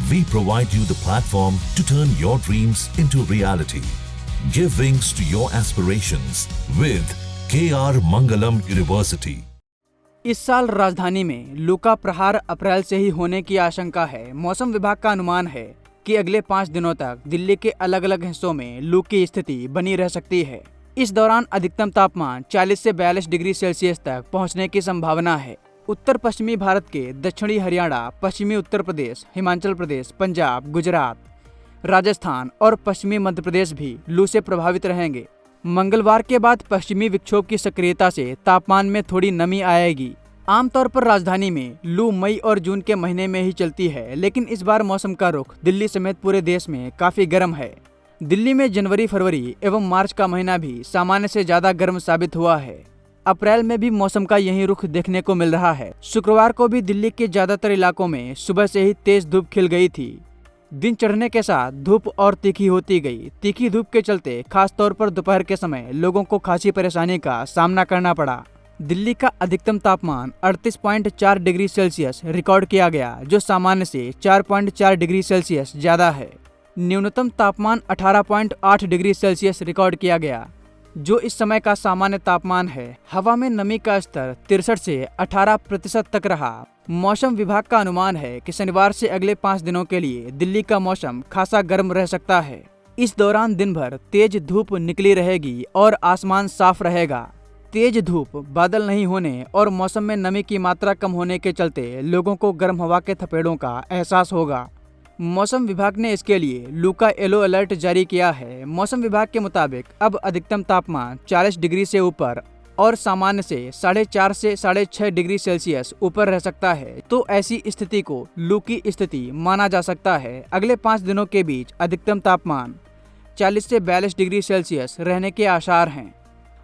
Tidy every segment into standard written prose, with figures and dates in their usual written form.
We provide you the platform to turn your dreams into reality. Give wings to your aspirations with KR Mangalam University. इस साल राजधानी में लू का प्रहार अप्रैल से ही होने की आशंका है। मौसम विभाग का अनुमान है कि अगले 5 दिनों तक दिल्ली के अलग अलग हिस्सों में लू की स्थिति बनी रह सकती है। इस दौरान अधिकतम तापमान 40 से 42 डिग्री सेल्सियस तक पहुंचने की संभावना है। उत्तर पश्चिमी भारत के दक्षिणी हरियाणा, पश्चिमी उत्तर प्रदेश, हिमाचल प्रदेश, पंजाब, गुजरात, राजस्थान और पश्चिमी मध्य प्रदेश भी लू से प्रभावित रहेंगे। मंगलवार के बाद पश्चिमी विक्षोभ की सक्रियता से तापमान में थोड़ी नमी आएगी। आमतौर पर राजधानी में लू मई और जून के महीने में ही चलती है, लेकिन इस बार मौसम का रुख दिल्ली समेत पूरे देश में काफी गर्म है। दिल्ली में जनवरी, फरवरी एवं मार्च का महीना भी सामान्य से ज्यादा गर्म साबित हुआ है। अप्रैल में भी मौसम का यही रुख देखने को मिल रहा है। शुक्रवार को भी दिल्ली के ज्यादातर इलाकों में सुबह से ही तेज धूप खिल गई थी। दिन चढ़ने के साथ धूप और तीखी होती गई। तीखी धूप के चलते खास तौर पर दोपहर के समय लोगों को खासी परेशानी का सामना करना पड़ा। दिल्ली का अधिकतम तापमान 38.4 डिग्री सेल्सियस रिकॉर्ड किया गया, जो सामान्य से 4.4 डिग्री सेल्सियस ज्यादा है। न्यूनतम तापमान 18.8 डिग्री सेल्सियस रिकॉर्ड किया गया, जो इस समय का सामान्य तापमान है। हवा में नमी का स्तर 63 से 18% तक रहा। मौसम विभाग का अनुमान है कि शनिवार से अगले 5 दिनों के लिए दिल्ली का मौसम खासा गर्म रह सकता है। इस दौरान दिन भर तेज धूप निकली रहेगी और आसमान साफ रहेगा। तेज धूप, बादल नहीं होने और मौसम में नमी की मात्रा कम होने के चलते लोगों को गर्म हवा के थपेड़ों का एहसास होगा। मौसम विभाग ने इसके लिए लू का येलो अलर्ट जारी किया है। मौसम विभाग के मुताबिक अब अधिकतम तापमान 40 डिग्री से ऊपर और सामान्य से 4.5 से 6.5 डिग्री सेल्सियस ऊपर रह सकता है, तो ऐसी स्थिति को लू की स्थिति माना जा सकता है। अगले 5 दिनों के बीच अधिकतम तापमान 40 से 42 डिग्री सेल्सियस रहने के आसार हैं।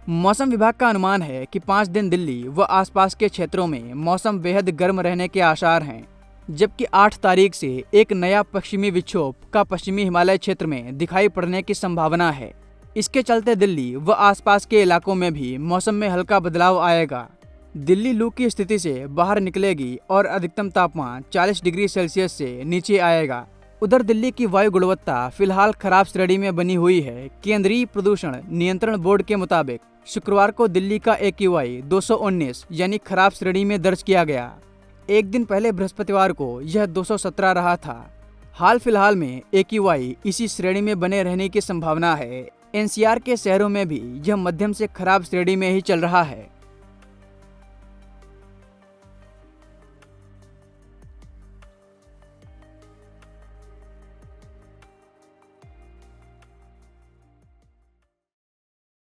मौसम विभाग का अनुमान है कि 5 दिन दिल्ली व आसपास के क्षेत्रों में मौसम बेहद गर्म रहने के आसार हैं, जबकि 8 तारीख से एक नया पश्चिमी विक्षोभ का पश्चिमी हिमालय क्षेत्र में दिखाई पड़ने की संभावना है। इसके चलते दिल्ली व आसपास के इलाकों में भी मौसम में हल्का बदलाव आएगा। दिल्ली लू की स्थिति से बाहर निकलेगी और अधिकतम तापमान 40 डिग्री सेल्सियस से नीचे आएगा। उधर दिल्ली की वायु गुणवत्ता फिलहाल खराब श्रेणी में बनी हुई है। केंद्रीय प्रदूषण नियंत्रण बोर्ड के मुताबिक शुक्रवार को दिल्ली का AQI 219 यानी खराब श्रेणी में दर्ज किया गया। एक दिन पहले बृहस्पतिवार को यह 217 रहा था। हाल फिलहाल में AQI इसी श्रेणी में बने रहने की संभावना है। NCR के शहरों में भी यह मध्यम से खराब श्रेणी में ही चल रहा है।